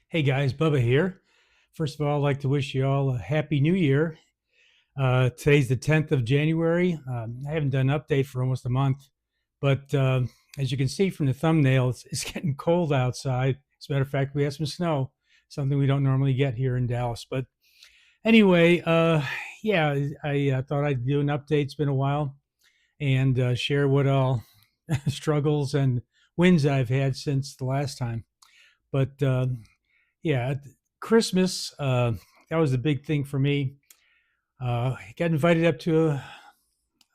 Hey guys, Bubba here. First of all, I'd like to wish you all a happy new year. Today's the 10th of January. I haven't done an update for almost a month, but as you can see from the thumbnail, it's getting cold outside. As a matter of fact, we have some snow, something we don't normally get here in Dallas. But anyway, yeah, I thought I'd do an update. It's been a while and share what all struggles and wins I've had since the last time. But yeah, Christmas, that was the big thing for me. I got invited up to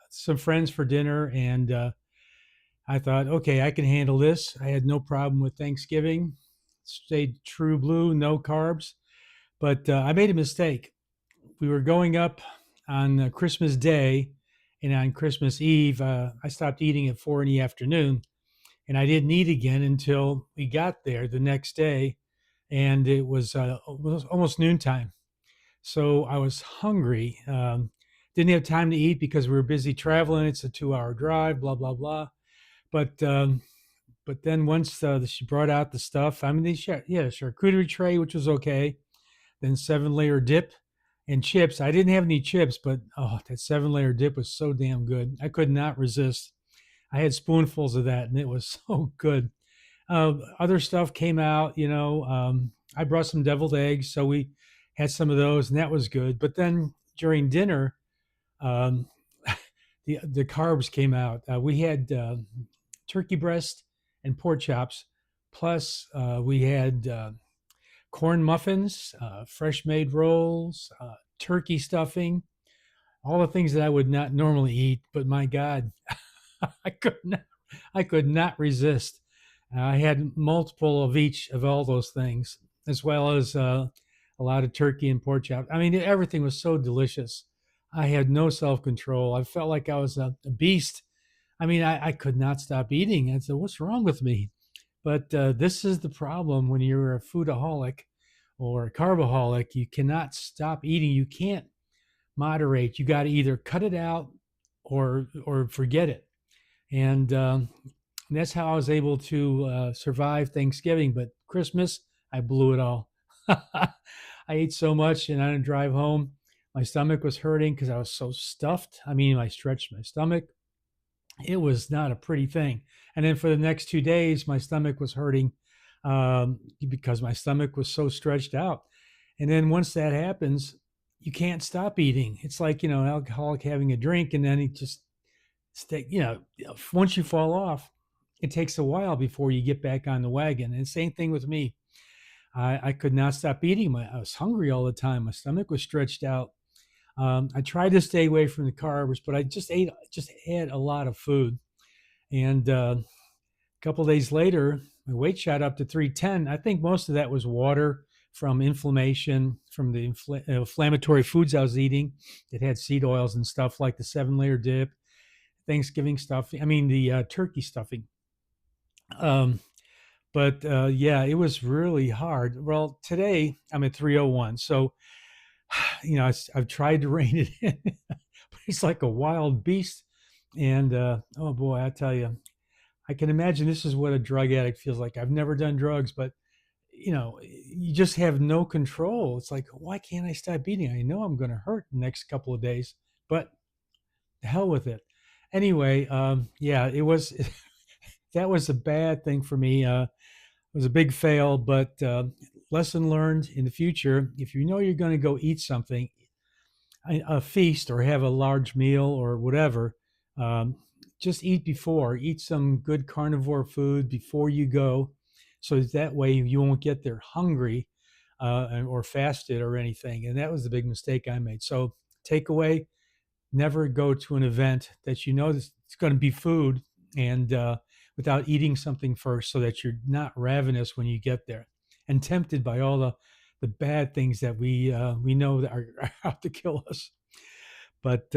some friends for dinner, and I thought, okay, I can handle this. I had no problem with Thanksgiving, stayed true blue, no carbs. But I made a mistake. We were going up on Christmas Day, and on Christmas Eve, I stopped eating at 4 in the afternoon, and I didn't eat again until we got there the next day, and it was almost noontime. So I was hungry. Didn't have time to eat because we were busy traveling. It's a 2-hour drive, blah blah blah. But but then once she brought out the stuff, I mean, yeah, charcuterie tray, which was okay. Then 7-layer dip and chips. I didn't have any chips, but oh, that 7-layer dip was so damn good. I could not resist. I had spoonfuls of that, and it was so good. Other stuff came out, I brought some deviled eggs, so we had some of those, and that was good. But then during dinner, um, the carbs came out. We had turkey breast and pork chops, plus we had corn muffins, fresh made rolls, turkey stuffing, all the things that I would not normally eat. But my God, I could not, I could not resist. I had multiple of each of all those things, as well as a lot of turkey and pork chop. I mean, everything was so delicious. I had no self control. I felt like I was a beast. I mean, I could not stop eating. I said, "What's wrong with me?" But this is the problem when you're a foodaholic or a carboholic. You cannot stop eating. You can't moderate. You got to either cut it out or forget it. And that's how I was able to survive Thanksgiving. But Christmas, I blew it all. I ate so much, and on a drive home, my stomach was hurting because I was so stuffed. I mean, I stretched my stomach. It was not a pretty thing. And then for the next 2 days, my stomach was hurting because my stomach was so stretched out. And then once that happens, you can't stop eating. It's like, an alcoholic having a drink, and then he just stay, once you fall off, it takes a while before you get back on the wagon. And same thing with me. I could not stop eating. I was hungry all the time. My stomach was stretched out. I tried to stay away from the carbs, but I just had a lot of food. And a couple days later, my weight shot up to 310. I think most of that was water from inflammation, from the inflammatory foods I was eating that had seed oils and stuff like the 7-layer dip, Thanksgiving stuff. I mean, the turkey stuffing. Um, but yeah, it was really hard. Well, today I'm at 301. So, I've tried to rein it in, but it's like a wild beast. And oh boy, I tell you, I can imagine this is what a drug addict feels like. I've never done drugs, but you just have no control. It's like, why can't I stop eating? I know I'm going to hurt the next couple of days, but the hell with it. Anyway, yeah, it was that was a bad thing for me. It was a big fail, but lesson learned in the future. If you know you're going to go eat something, a feast or have a large meal or whatever, um, just eat before. Eat some good carnivore food before you go, so that way you won't get there hungry or fasted or anything. And that was the big mistake I made. So takeaway: never go to an event that you know it's going to be food and without eating something first, so that you're not ravenous when you get there and tempted by all the bad things that we know that are out to kill us. But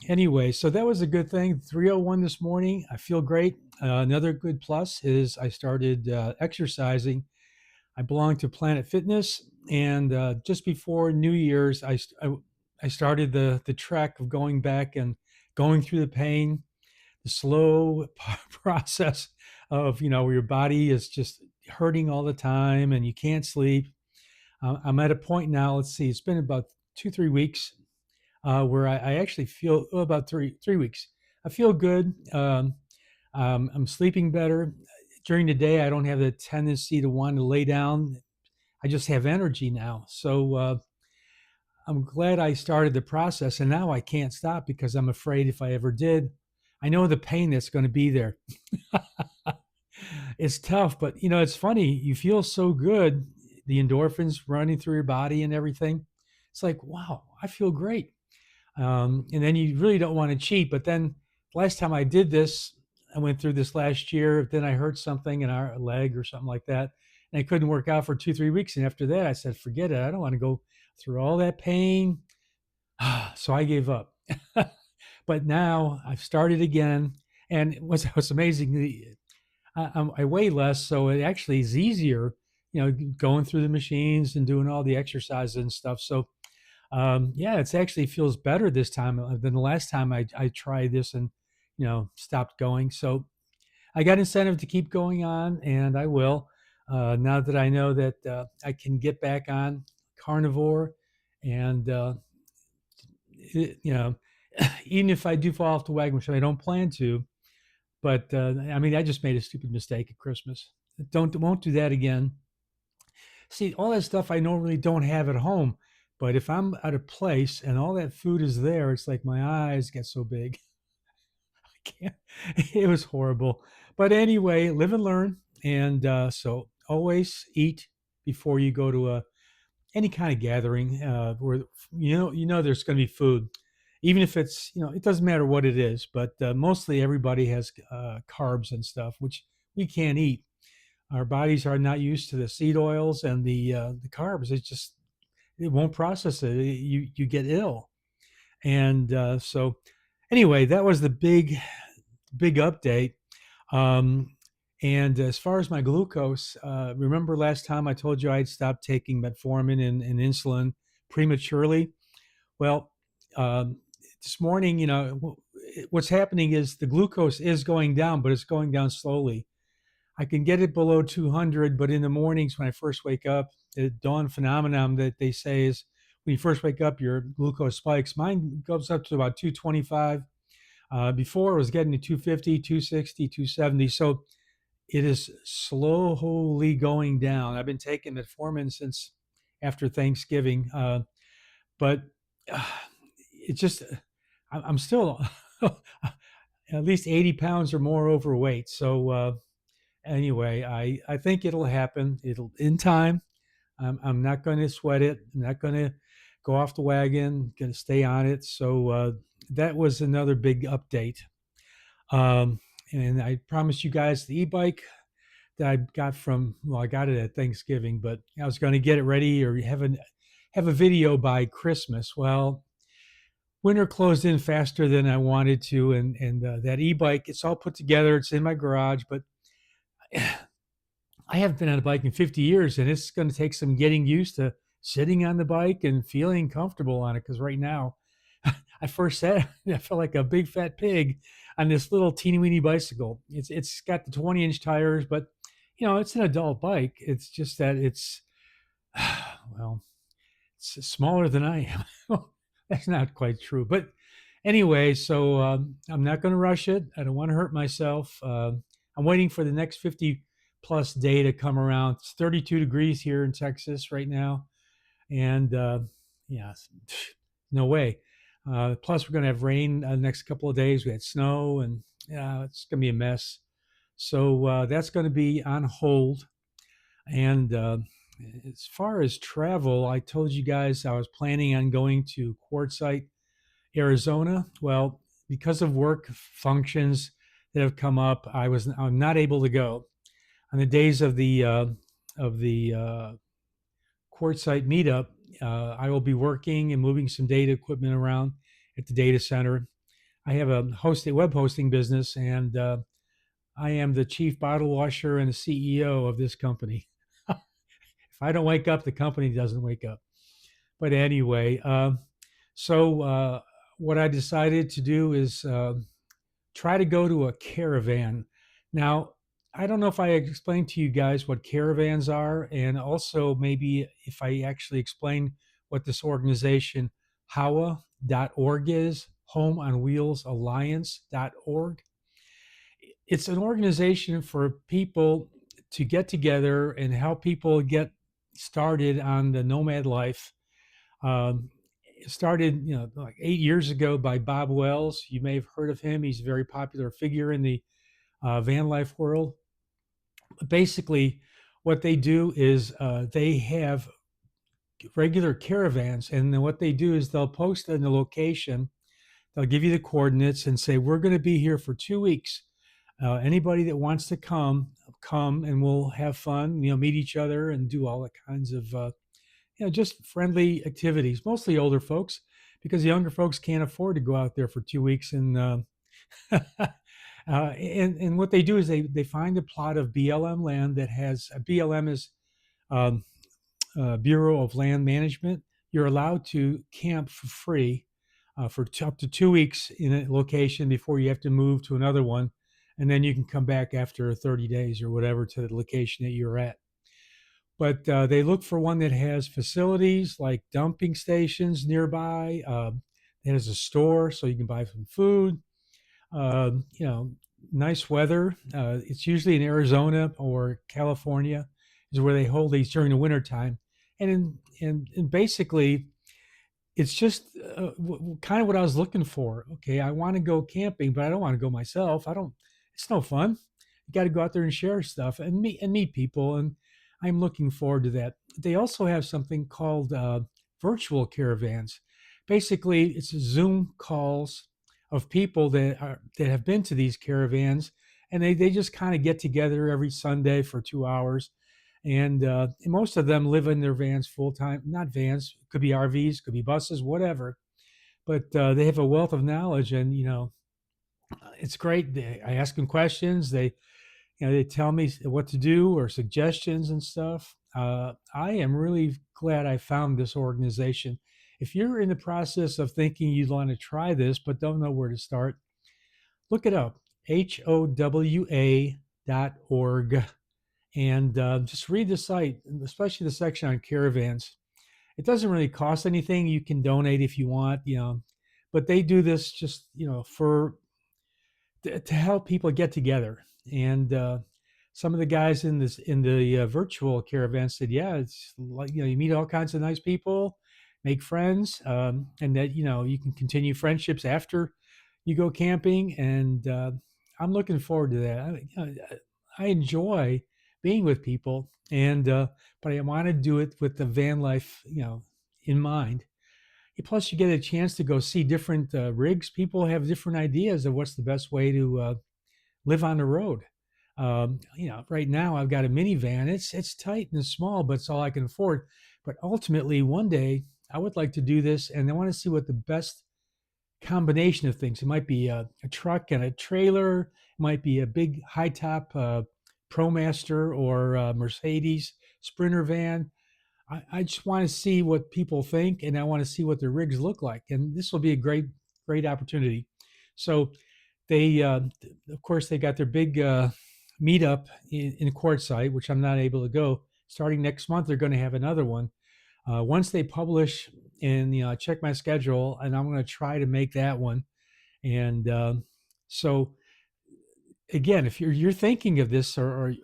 anyway, so that was a good thing. 301 this morning. I feel great. Another good plus is I started exercising. I belong to Planet Fitness, and just before New Year's, I started the trek of going back and going through the pain, the slow process of where your body is just hurting all the time and you can't sleep. I'm at a point now. Let's see, it's been about 2, 3 weeks where I actually feel about three weeks. I feel good. I'm sleeping better during the day. I don't have the tendency to want to lay down. I just have energy now. So I'm glad I started the process, and now I can't stop because I'm afraid if I ever did, I know the pain that's going to be there. It's tough, but it's funny. You feel so good, the endorphins running through your body and everything. It's like, wow, I feel great. And then you really don't want to cheat. But then last time I did this, I went through this last year. Then I hurt something in our leg or something like that, and I couldn't work out for 2, 3 weeks. And after that, I said, forget it. I don't want to go through all that pain. So I gave up. But now I've started again, and what's amazing, I weigh less, so it actually is easier, going through the machines and doing all the exercises and stuff. So yeah, it's actually feels better this time than the last time I tried this and stopped going. So I got incentive to keep going on, and I will. Now that I know that I can get back on carnivore, and you know, even if I do fall off the wagon, which I don't plan to, but I mean, I just made a stupid mistake at Christmas. Won't do that again. See, all that stuff I normally don't have at home, but if I'm at a place and all that food is there, it's like my eyes get so big. I can't. It was horrible. But anyway, live and learn, and so always eat before you go to any kind of gathering where there's going to be food, even if it's it doesn't matter what it is, but mostly everybody has carbs and stuff which we can't eat. Our bodies are not used to the seed oils and the carbs. It won't process it. You get ill, and so anyway, that was the big update. Um, and as far as my glucose, remember last time I told you I'd stopped taking metformin and insulin prematurely? Well, um, this morning, what's happening is the glucose is going down, but it's going down slowly. I can get it below 200, but in the mornings when I first wake up, the dawn phenomenon that they say is when you first wake up, your glucose spikes. Mine goes up to about 225. Before it was getting to 250, 260, 270. So it is slowly going down. I've been taking metformin since after Thanksgiving, but uh, it just, I'm still at least 80 pounds or more overweight. So anyway, I think it'll happen. It'll in time. I'm not going to sweat it. I'm not going to go off the wagon. Going to stay on it. So that was another big update. Um, and I promised you guys the e-bike that I got I got it at Thanksgiving, but I was going to get it ready or have a video by Christmas. Well, winter closed in faster than I wanted to, and that e-bike, it's all put together. It's in my garage, but I haven't been on a bike in 50 years, and it's going to take some getting used to sitting on the bike and feeling comfortable on it. Because right now, I first sat, I felt like a big fat pig on this little teeny weeny bicycle. It's got the 20-inch tires, but it's an adult bike. It's just that it's well, it's smaller than I am. That's not quite true, but anyway, so I'm not going to rush it. I don't want to hurt myself. I'm waiting for the next 50 plus day to come around. It's 32 degrees here in Texas right now, and yeah, no way. Plus, we're going to have rain the next couple of days. We had snow, and it's going to be a mess. So that's going to be on hold. And as far as travel, I told you guys I was planning on going to Quartzsite, Arizona. Well, because of work functions that have come up, I'm not able to go on the days of the Quartzsite meetup. I will be working and moving some data equipment around at the data center. I have a web hosting business, and I am the chief bottle washer and the CEO of this company. If I don't wake up, the company doesn't wake up. But anyway, so what I decided to do is try to go to a caravan. Now, I don't know if I explained to you guys what caravans are, and also maybe if I actually explain what this organization, HOWA.org is, Home on Wheels Alliance.org. It's an organization for people to get together and help people get started on the nomad life. It started, like 8 years ago by Bob Wells. You may have heard of him. He's a very popular figure in the van life world. Basically, what they do is they have regular caravans, and then what they do is they'll post in the location. They'll give you the coordinates and say, "We're going to be here for 2 weeks. Anybody that wants to come, and we'll have fun. Meet each other and do all the kinds of just friendly activities. Mostly older folks, because the younger folks can't afford to go out there for 2 weeks and." And what they do is they find a plot of BLM land that has BLM is um, Bureau of Land Management. You're allowed to camp for free for up to 2 weeks in a location before you have to move to another one, and then you can come back after 30 days or whatever to the location that you're at. But they look for one that has facilities like dumping stations nearby. That has a store so you can buy some food. um, you know, Nice weather. It's usually in Arizona or California is where they hold these during the winter time. And basically, it's just kind of what I was looking for. Okay, I want to go camping, but I don't want to go myself. I don't. It's no fun. You got to go out there and share stuff and meet people, and I'm looking forward to that. They also have something called virtual caravans. Basically, it's Zoom calls of people that have been to these caravans, and they just kind of get together every Sunday for 2 hours, and most of them live in their vans full time. Not vans, could be RVs, could be buses, whatever. But they have a wealth of knowledge, and it's great. I ask them questions. They tell me what to do or suggestions and stuff. I am really glad I found this organization. If you're in the process of thinking you'd want to try this but don't know where to start, look it up. HOWA.org, and just read the site, especially the section on caravans. It doesn't really cost anything. You can donate if you want, but they do this just for to help people get together. And some of the guys in the virtual caravan said, "Yeah, it's like you meet all kinds of nice people, make friends, and that you can continue friendships after you go camping." And I'm looking forward to that. I enjoy being with people, and but I want to do it with the van life, in mind. Plus, you get a chance to go see different rigs. People have different ideas of what's the best way to live on the road. Right now I've got a minivan. It's tight and small, but it's all I can afford. But ultimately, one day I would like to do this, and I want to see what the best combination of things. It might be a truck and a trailer. It might be a big high top ProMaster or Mercedes Sprinter van. I just want to see what people think, and I want to see what their rigs look like. And this will be a great opportunity. So of course, they got their big meetup in Quartzsite, which I'm not able to go. Starting next month, they're going to have another one. Once they publish and check my schedule, and I'm going to try to make that one. And so again, if you're thinking of this or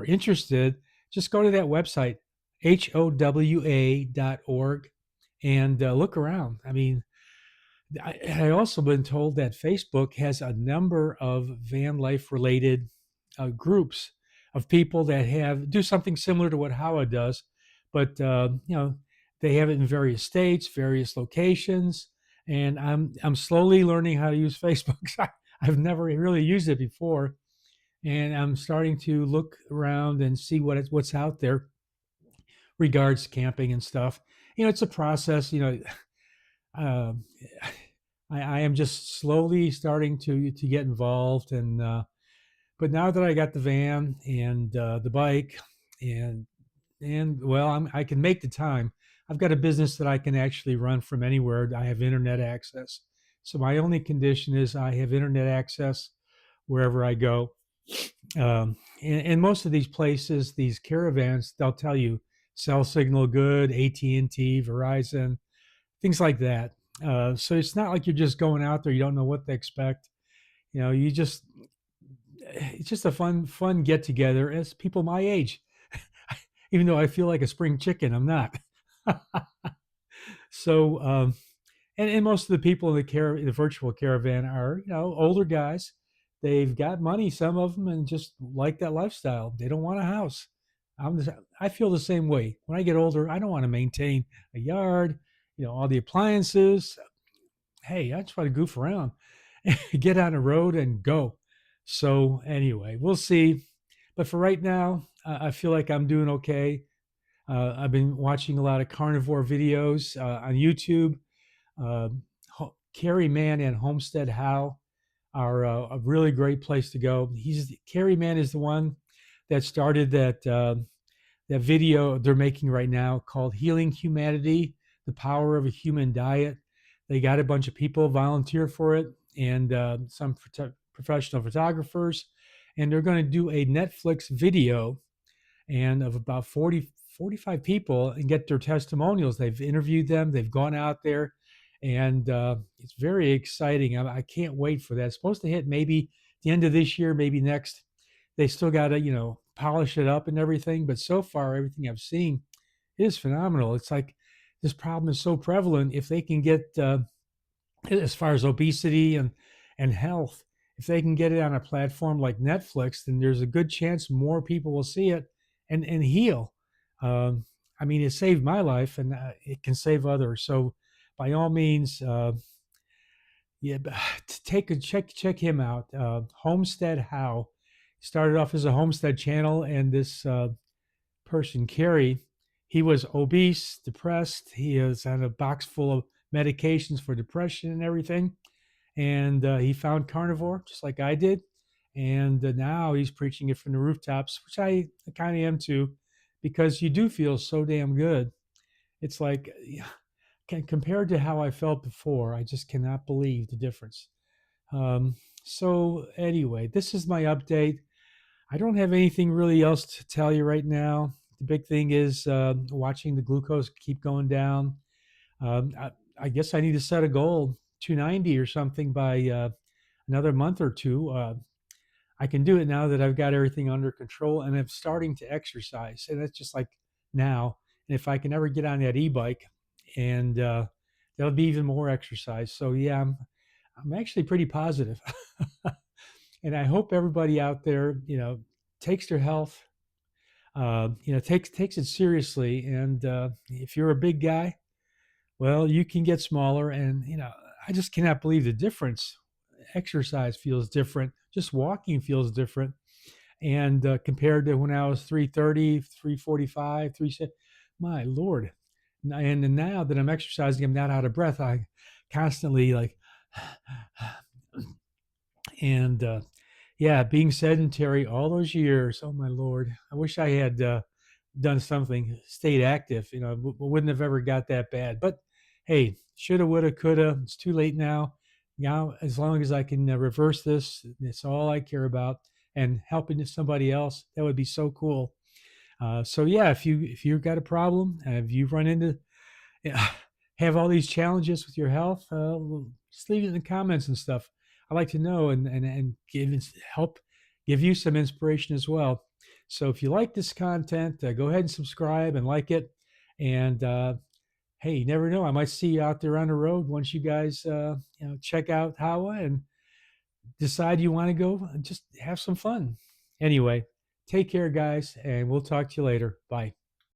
interested, just go to that website, HOWA.org, and look around. I mean, I also been told that Facebook has a number of van life related groups of people that do something similar to what Howa does, but they have it in various states, various locations, and I'm slowly learning how to use Facebook. I've never really used it before, and I'm starting to look around and see what's out there regards camping and stuff. It's a process. Uh, I am just slowly starting to get involved, and but now that I got the van and the bike, and well, I can make the time. I've got a business that I can actually run from anywhere. I have internet access, so my only condition is I have internet access wherever I go. And most of these places, these caravans, they'll tell you cell signal good, AT&T, Verizon, things like that. So it's not like you're just going out there, you don't know what to expect. You just it's just a fun get together as people my age. Even though I feel like a spring chicken, I'm not. So and most of the people in the virtual caravan are older guys. They've got money, some of them, and just like that lifestyle. They don't want a house. I feel the same way. When I get older, I don't want to maintain a yard, all the appliances. Hey, I just want to goof around, get on the road and go. So anyway, we'll see. But for right now, I feel like I'm doing okay. I've been watching a lot of carnivore videos on YouTube. uh, Carrie Mann and Homestead How are a really great place to go. Carrie Mann is the one that started that video they're making right now called "Healing Humanity: The Power of a Human Diet." They got a bunch of people volunteer for it, and some professional photographers, and they're going to do a Netflix video and of about 45 people and get their testimonials. They've interviewed them, they've gone out there, and it's very exciting. I can't wait for that. It's supposed to hit maybe the end of this year, maybe next. They still got to, polish it up and everything. But so far, everything I've seen is phenomenal. It's like this problem is so prevalent. If they can get as far as obesity and health, if they can get it on a platform like Netflix, then there's a good chance more people will see it and heal. I mean, it saved my life, and it can save others. So, by all means, yeah, take a check him out. Homestead How started off as a homestead channel, and this person, Kerry, he was obese, depressed. He is on a box full of medications for depression and everything, and he found carnivore just like I did, and now he's preaching it from the rooftops, which I kind of am too, because you do feel so damn good. It's like compared to how I felt before, I just cannot believe the difference. So anyway, this is my update. I don't have anything really else to tell you right now. The big thing is watching the glucose keep going down. I guess I need to set a goal, 290 or something by another month or two. I can do it now that I've got everything under control and I'm starting to exercise. And that's just like now. And if I can ever get on that e-bike, and that'll be even more exercise. So yeah, I'm actually pretty positive. And I hope everybody out there, takes their health, takes it seriously. And if you're a big guy, well, you can get smaller. And I just cannot believe the difference. Exercise feels different. Just walking feels different. And compared to when I was 330, 345, 3, my Lord. And now that I'm exercising, I'm not out of breath. I constantly like, and yeah, being sedentary all those years. Oh my Lord. I wish I had done something, stayed active, wouldn't have ever got that bad. But hey, shoulda, woulda, coulda. It's too late now. Now, as long as I can reverse this, it's all I care about. And helping somebody else, that would be so cool. So yeah, if you've got a problem, if you run into have all these challenges with your health, just leave it in the comments and stuff. I like to know and help give you some inspiration as well. So if you like this content, go ahead and subscribe and like it. And hey, you never know, I might see you out there on the road once you guys check out Hawa and decide you want to go and just have some fun. Anyway, take care, guys, and we'll talk to you later. Bye.